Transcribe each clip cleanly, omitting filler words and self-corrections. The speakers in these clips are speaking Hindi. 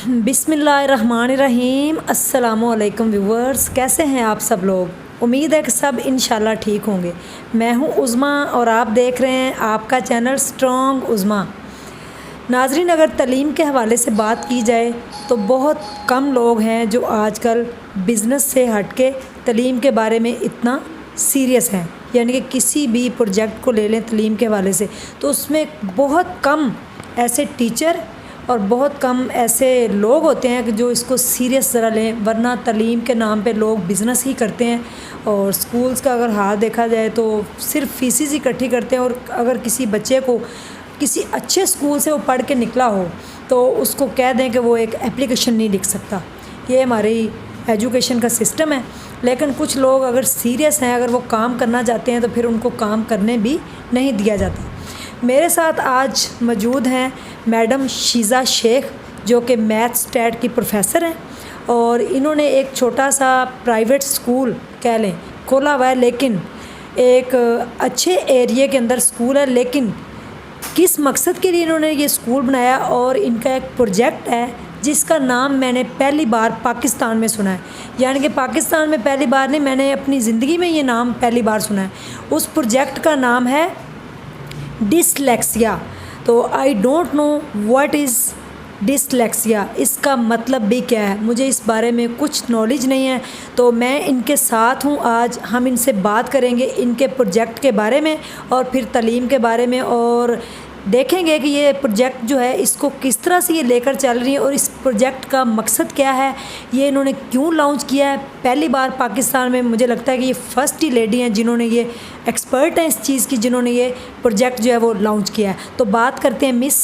बिस्मिल्लाहिर्रहमानिर्रहीम। अस्सलामुअलैकुम व्यूवर्स, कैसे हैं आप सब लोग? उम्मीद है कि सब इंशाल्लाह ठीक होंगे। मैं हूं उज़मा और आप देख रहे हैं आपका चैनल स्ट्रॉन्ग उज़मा। नाज़रीन, अगर तलीम के हवाले से बात की जाए तो बहुत कम लोग हैं जो आजकल बिज़नेस से हट के तलीम के बारे में इतना सीरियस हैं। यानी कि किसी भी प्रोजेक्ट को ले लें तलीम के हवाले से तो उसमें बहुत कम ऐसे टीचर और बहुत कम ऐसे लोग होते हैं कि जो इसको सीरियस ज़रा लें, वरना तलीम के नाम पे लोग बिज़नेस ही करते हैं। और स्कूल्स का अगर हाल देखा जाए तो सिर्फ फीसिस इकट्ठी करते हैं, और अगर किसी बच्चे को किसी अच्छे स्कूल से वो पढ़ के निकला हो तो उसको कह दें कि वो एक एप्लीकेशन नहीं लिख सकता। ये हमारी एजुकेशन का सिस्टम है। लेकिन कुछ लोग अगर सीरियस हैं, अगर वो काम करना चाहते हैं तो फिर उनको काम करने भी नहीं दिया जाता। मेरे साथ आज मौजूद हैं मैडम शीज़ा शेख, जो कि मैथ स्टैट की प्रोफेसर हैं, और इन्होंने एक छोटा सा प्राइवेट स्कूल कह लें खोला हुआ है। लेकिन एक अच्छे एरिया के अंदर स्कूल है, लेकिन किस मकसद के लिए इन्होंने ये स्कूल बनाया, और इनका एक प्रोजेक्ट है जिसका नाम मैंने पहली बार पाकिस्तान में सुना है। यानी कि पाकिस्तान में पहली बार नहीं, मैंने अपनी ज़िंदगी में ये नाम पहली बार सुना है। उस प्रोजेक्ट का नाम है डिसलेक्सिया। तो I don't know what is dyslexia, इसका मतलब भी क्या है, मुझे इस बारे में कुछ नॉलेज नहीं है। तो मैं इनके साथ हूँ, आज हम इनसे बात करेंगे इनके प्रोजेक्ट के बारे में और फिर तलीम के बारे में, और देखेंगे कि ये प्रोजेक्ट जो है इसको किस तरह से ये लेकर चल रही है और इस प्रोजेक्ट का मकसद क्या है, ये इन्होंने क्यों लॉन्च किया है पहली बार पाकिस्तान में। मुझे लगता है कि ये फ़र्स्ट ही लेडी हैं जिन्होंने ये एक्सपर्ट हैं इस चीज़ की, जिन्होंने ये प्रोजेक्ट जो है वो लॉन्च किया है। तो बात करते हैं miss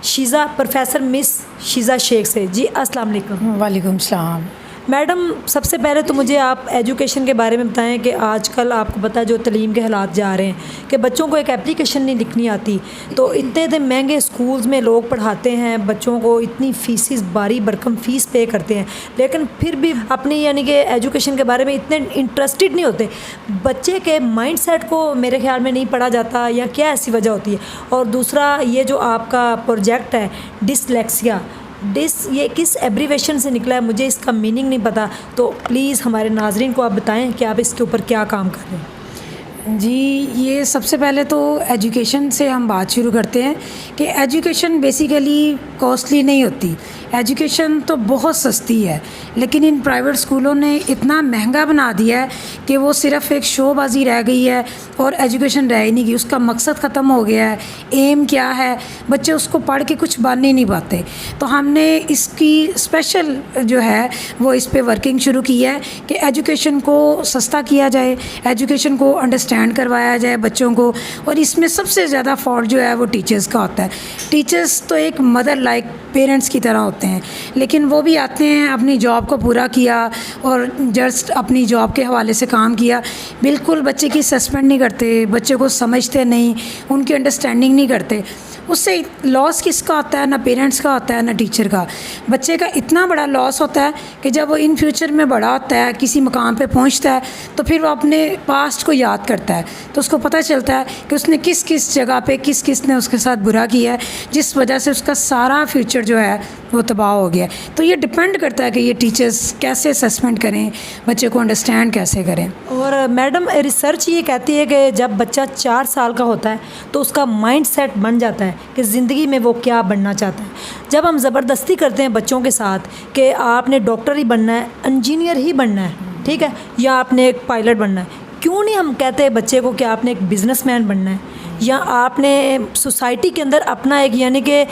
Sheeza, professor miss Sheeza Sheikh से। जी अस्सलाम वालेकुम। वालेकुम सलाम। मैडम, सबसे पहले तो मुझे आप एजुकेशन के बारे में बताएं कि आजकल आपको पता है जो तलीम के हालात जा रहे हैं कि बच्चों को एक एप्लीकेशन नहीं लिखनी आती, तो इतने महंगे स्कूल्स में लोग पढ़ाते हैं बच्चों को, इतनी फ़ीसिस बारी भरकम फ़ीस पे करते हैं, लेकिन फिर भी अपनी यानी कि एजुकेशन के बारे में इतने इंटरेस्टेड नहीं होते। बच्चे के माइंडसेट को मेरे ख्याल में नहीं पढ़ा जाता, या क्या ऐसी वजह होती है? और दूसरा, ये जो आपका प्रोजेक्ट है डिसलेक्सिया, ये किस एब्रीवेशन से निकला है, मुझे इसका मीनिंग नहीं पता। तो प्लीज़ हमारे नाजरीन को आप बताएं कि आप इसके ऊपर क्या काम कर रहे हैं। जी, ये सबसे पहले तो एजुकेशन से हम बात शुरू करते हैं कि एजुकेशन बेसिकली कॉस्टली नहीं होती। एजुकेशन तो बहुत सस्ती है, लेकिन इन प्राइवेट स्कूलों ने इतना महंगा बना दिया है कि वो सिर्फ़ एक शोबाजी रह गई है और एजुकेशन रह ही नहीं गई। उसका मकसद ख़त्म हो गया है। एम क्या है, बच्चे उसको पढ़ के कुछ बन ही नहीं पाते। तो हमने इसकी स्पेशल जो है वो इस पे वर्किंग शुरू की है कि एजुकेशन को सस्ता किया जाए, एजुकेशन को अंडरस्टैंड करवाया जाए बच्चों को। और इसमें सबसे ज़्यादा फॉल्ट जो है वो टीचर्स का होता है। टीचर्स तो एक मदर लाइक पेरेंट्स की तरह होते हैं, लेकिन वो भी आते हैं, अपनी जॉब को पूरा किया और जस्ट अपनी जॉब के हवाले से काम किया, बिल्कुल बच्चे की असेसमेंट नहीं करते, बच्चे को समझते नहीं, उनकी अंडरस्टैंडिंग नहीं करते। उससे लॉस किसका होता है? ना पेरेंट्स का होता है ना टीचर का। बच्चे का इतना बड़ा लॉस होता है कि जब वो इन फ्यूचर में बड़ा होता है, किसी मकाम पे पहुंचता है, तो फिर वो अपने पास्ट को याद करता है, तो उसको पता चलता है कि उसने किस किस जगह पे किस ने उसके साथ बुरा किया है, जिस वजह से उसका सारा फ्यूचर जो है वो तबाह हो गया। तो ये डिपेंड करता है कि ये टीचर्स कैसे असेसमेंट करें, बच्चे को अंडरस्टैंड कैसे करें। और मैडम, रिसर्च ये कहती है कि जब बच्चा 4 साल का होता है तो उसका माइंड सेट बन जाता है कि ज़िंदगी में वो क्या बनना चाहता है। जब हम ज़बरदस्ती करते हैं बच्चों के साथ कि आपने डॉक्टर ही बनना है, इंजीनियर ही बनना है, ठीक है, या आपने एक पायलट बनना है, क्यों नहीं हम कहते हैं बच्चे को कि आपने एक बिज़नेसमैन बनना है, या आपने सोसाइटी के अंदर अपना एक यानी कि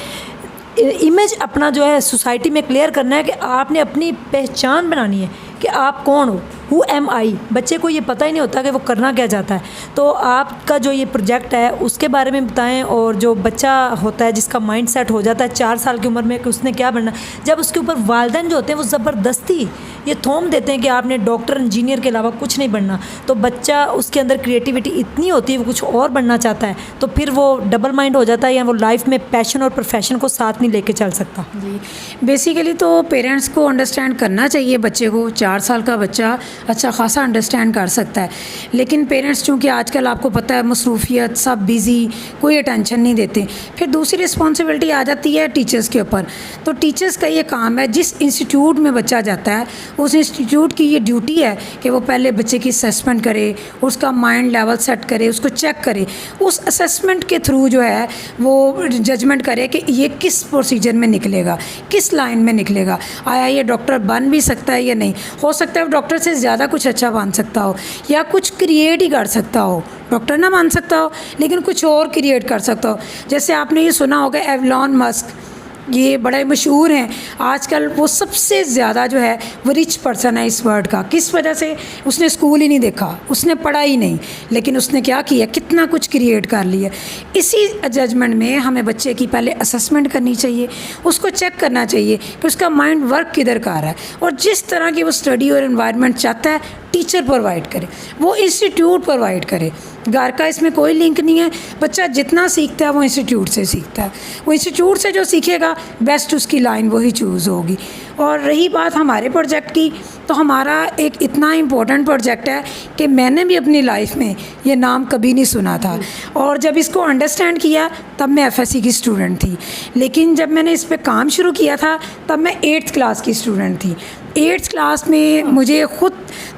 इमेज अपना जो है सोसाइटी में क्लियर करना है कि आपने अपनी पहचान बनानी है कि आप कौन हो, हु एम आई। बच्चे को ये पता ही नहीं होता कि वो करना क्या चाहता है। तो आपका जो ये प्रोजेक्ट है उसके बारे में बताएं। और जो बच्चा होता है जिसका माइंड सेट हो जाता है 4 साल की उम्र में कि उसने क्या बनना, जब उसके ऊपर वालिदैन जो होते हैं वो ज़बरदस्ती ये थोम देते हैं कि आपने डॉक्टर इंजीनियर के अलावा कुछ नहीं बनना, तो बच्चा उसके अंदर क्रिएटिविटी इतनी होती है वो कुछ और बनना चाहता है, तो फिर वो डबल माइंड हो जाता है, या वो लाइफ में पैशन और प्रोफेशन को साथ नहीं लेके चल सकता। जी, बेसिकली तो पेरेंट्स को अंडरस्टैंड करना चाहिए बच्चे को। 4 साल का बच्चा अच्छा खासा अंडरस्टैंड कर सकता है। लेकिन पेरेंट्स चूँकि आजकल आपको पता है मसरूफियत, सब बिज़ी, कोई अटेंशन नहीं देते। फिर दूसरी रिस्पॉन्सिबिलिटी आ जाती है टीचर्स के ऊपर। तो टीचर्स का ये काम है, जिस इंस्टीट्यूट में बच्चा जाता है उस इंस्टीट्यूट की ये ड्यूटी है कि वो पहले बच्चे की असेसमेंट करे, उसका माइंड लेवल सेट करे, उसको चेक करे, उस असेसमेंट के थ्रू जो है वो जजमेंट करे कि ये किस प्रोसीजर में निकलेगा, किस लाइन में निकलेगा, आया ये डॉक्टर बन भी सकता है या नहीं। हो सकता है वो डॉक्टर से ज़्यादा कुछ अच्छा बन सकता हो या कुछ क्रिएट ही कर सकता हो, डॉक्टर ना बन सकता हो लेकिन कुछ और क्रिएट कर सकता हो। जैसे आपने ये सुना होगा एलॉन मस्क, ये बड़े मशहूर हैं आजकल। वो सबसे ज़्यादा जो है वो रिच पर्सन है इस वर्ल्ड का। किस वजह से? उसने स्कूल ही नहीं देखा, उसने पढ़ा ही नहीं, लेकिन उसने क्या किया, कितना कुछ क्रिएट कर लिया। इसी जजमेंट में हमें बच्चे की पहले असेसमेंट करनी चाहिए, उसको चेक करना चाहिए कि उसका माइंड वर्क किधर कर रहा है, और जिस तरह की वो स्टडी और एनवायरनमेंट चाहता है टीचर प्रोवाइड करे, वो इंस्टीट्यूट प्रोवाइड करे। घर का इसमें कोई लिंक नहीं है। बच्चा जितना सीखता है वो इंस्टीट्यूट से सीखता है, वो इंस्टीट्यूट से जो सीखेगा बेस्ट उसकी लाइन वही चूज़ होगी। और रही बात हमारे प्रोजेक्ट की, तो हमारा एक इतना इम्पोर्टेंट प्रोजेक्ट है कि मैंने भी अपनी लाइफ में ये नाम कभी नहीं सुना था, और जब इसको अंडरस्टैंड किया तब मैं एफएससी की स्टूडेंट थी। लेकिन जब मैंने इस पे काम शुरू किया था तब मैं 8th क्लास की स्टूडेंट थी। 8th क्लास में मुझे ख़ुद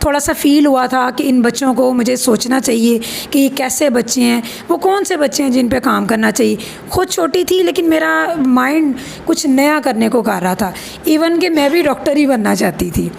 थोड़ा सा फ़ील हुआ था कि इन बच्चों को मुझे सोचना चाहिए कि ये कैसे बच्चे हैं, वो कौन से बच्चे हैं जिन पे काम करना चाहिए। ख़ुद छोटी थी लेकिन मेरा माइंड कुछ नया करने को कर रहा था, इवन कि मैं भी डॉक्टर ही बनना चाहती थी।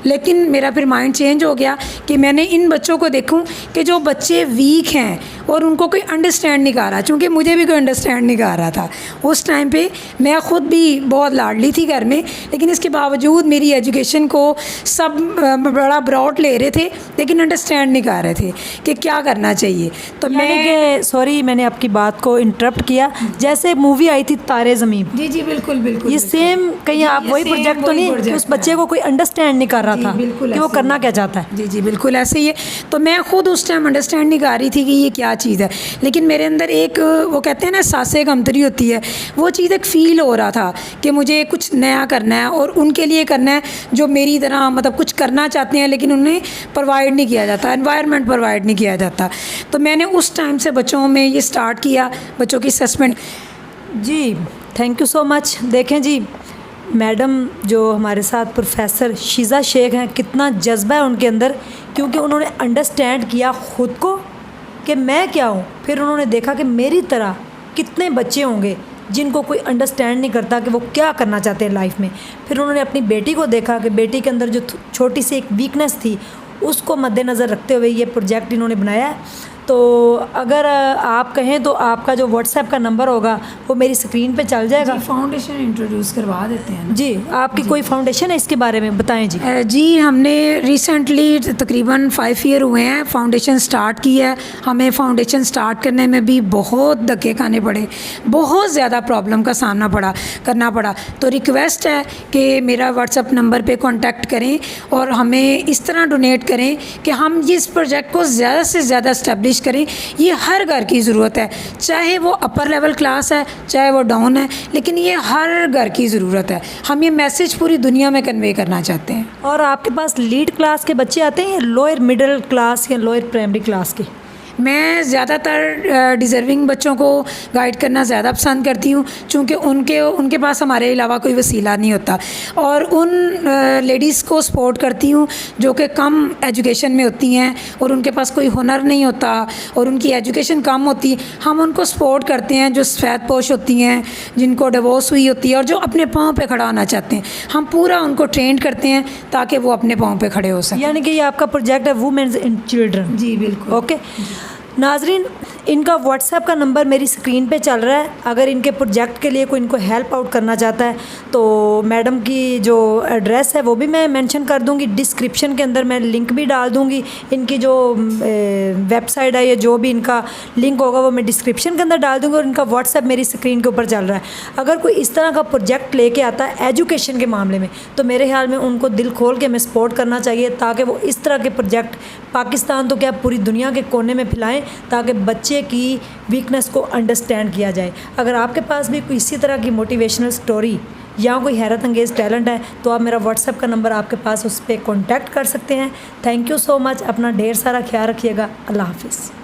लेकिन मेरा फिर माइंड चेंज हो गया कि मैंने इन बच्चों को देखूं कि जो बच्चे वीक हैं और उनको कोई अंडरस्टैंड नहीं कर रहा, चूँकि मुझे भी कोई अंडरस्टैंड नहीं कर रहा था उस टाइम पे। मैं ख़ुद भी बहुत लाडली थी घर में, लेकिन इसके बावजूद मेरी एजुकेशन को सब बड़ा ब्रॉड ले रहे थे, लेकिन अंडरस्टैंड नहीं कर रहे थे कि क्या करना चाहिए। तो मैं सॉरी मैंने आपकी बात को इंटरप्ट किया। जैसे मूवी आई थी तारे ज़मीन, जी जी बिल्कुल बिल्कुल, ये सेम कहीं आप वही प्रोजेक्ट तो नहीं कि उस बच्चे को कोई अंडरस्टैंड नहीं कर रहा था कि वो करना क्या चाहता है? जी जी बिल्कुल ऐसे ही है। तो मैं खुद उस टाइम अंडरस्टैंड नहीं कर रही थी कि ये क्या चीज़ है, लेकिन मेरे अंदर एक वो कहते हैं ना सांसें कमतरी होती है, वो चीज़ एक फ़ील हो रहा था कि मुझे कुछ नया करना है और उनके लिए करना है जो मेरी तरह मतलब कुछ करना चाहते हैं लेकिन उन्हें प्रोवाइड नहीं किया जाता, एनवायरनमेंट प्रोवाइड नहीं किया जाता। तो मैंने उस टाइम से बच्चों में ये स्टार्ट किया, बच्चों की असेसमेंट। जी थैंक यू सो मच। देखें जी, मैडम जो हमारे साथ प्रोफेसर शीज़ा शेख हैं, कितना जज्बा है उनके अंदर, क्योंकि उन्होंने अंडरस्टैंड किया ख़ुद को कि मैं क्या हूँ। फिर उन्होंने देखा कि मेरी तरह कितने बच्चे होंगे जिनको कोई अंडरस्टैंड नहीं करता कि वो क्या करना चाहते हैं लाइफ में। फिर उन्होंने अपनी बेटी को देखा कि बेटी के अंदर जो छोटी सी एक वीकनेस थी उसको मद्देनज़र रखते हुए ये प्रोजेक्ट इन्होंने बनाया है। तो अगर आप कहें तो आपका जो व्हाट्सएप का नंबर होगा वो मेरी स्क्रीन पे चल जाएगा। फाउंडेशन इंट्रोड्यूस करवा देते हैं जी, आपकी कोई फाउंडेशन है इसके बारे में बताएं जी। जी हमने रिसेंटली तकरीबन 5 ईयर हुए हैं फाउंडेशन स्टार्ट की है। हमें फाउंडेशन स्टार्ट करने में भी बहुत धक्के खाने पड़े, बहुत ज़्यादा प्रॉब्लम का सामना करना पड़ा। तो रिक्वेस्ट है कि मेरा व्हाट्सएप नंबर पे कांटेक्ट करें और हमें इस तरह डोनेट करें कि हम इस प्रोजेक्ट को ज़्यादा से ज़्यादा इस्टेब्लिश करें। ये हर घर की ज़रूरत है, चाहे वो अपर लेवल क्लास है चाहे वो डाउन है, लेकिन ये हर घर की ज़रूरत है। हम ये मैसेज पूरी दुनिया में कन्वे करना चाहते हैं। और आपके पास लीड क्लास के बच्चे आते हैं, लोअर मिडिल क्लास या लोअर प्राइमरी क्लास के? मैं ज़्यादातर डिज़र्विंग बच्चों को गाइड करना ज़्यादा पसंद करती हूँ, चूँकि उनके पास हमारे अलावा कोई वसीला नहीं होता, और उन लेडीज़ को सपोर्ट करती हूँ जो कि कम एजुकेशन में होती हैं और उनके पास कोई हुनर नहीं होता और उनकी एजुकेशन कम होती। हम उनको सपोर्ट करते हैं जो सफ़ेद पोश होती हैं, जिनको डिवोर्स हुई होती है और जो अपने पाँव पे खड़ा होना चाहते हैं। हम पूरा उनको ट्रेन करते हैं ताकि वो अपने पाँव पे खड़े हो सकें। यानी कि ये आपका प्रोजेक्ट है वुमेन्स एंड चिल्ड्रन? जी बिल्कुल। ओके नाजरीन, इनका व्हाट्सएप का नंबर मेरी स्क्रीन पे चल रहा है। अगर इनके प्रोजेक्ट के लिए कोई इनको हेल्प आउट करना चाहता है तो मैडम की जो एड्रेस है वो भी मैं मेंशन कर दूंगी डिस्क्रिप्शन के अंदर। मैं लिंक भी डाल दूंगी, इनकी जो वेबसाइट है या जो भी इनका लिंक होगा वो मैं डिस्क्रिप्शन के अंदर डाल दूंगी। और इनका व्हाट्सएप मेरी स्क्रीन के ऊपर चल रहा है। अगर कोई इस तरह का प्रोजेक्ट लेके आता है एजुकेशन के मामले में तो मेरे ख्याल में उनको दिल खोल के हमें सपोर्ट करना चाहिए ताकि वो इस तरह के प्रोजेक्ट पाकिस्तान तो क्या पूरी दुनिया के कोने में फैलाएँ करें ताकि बच्चे की वीकनेस को अंडरस्टैंड किया जाए। अगर आपके पास भी कोई इसी तरह की मोटिवेशनल स्टोरी या कोई हैरत अंगेज़ टैलेंट है तो आप मेरा व्हाट्सएप का नंबर आपके पास, उस पर कॉन्टैक्ट कर सकते हैं। Thank you so much. अपना ढेर सारा ख्याल रखिएगा। अल्लाह हाफिज़।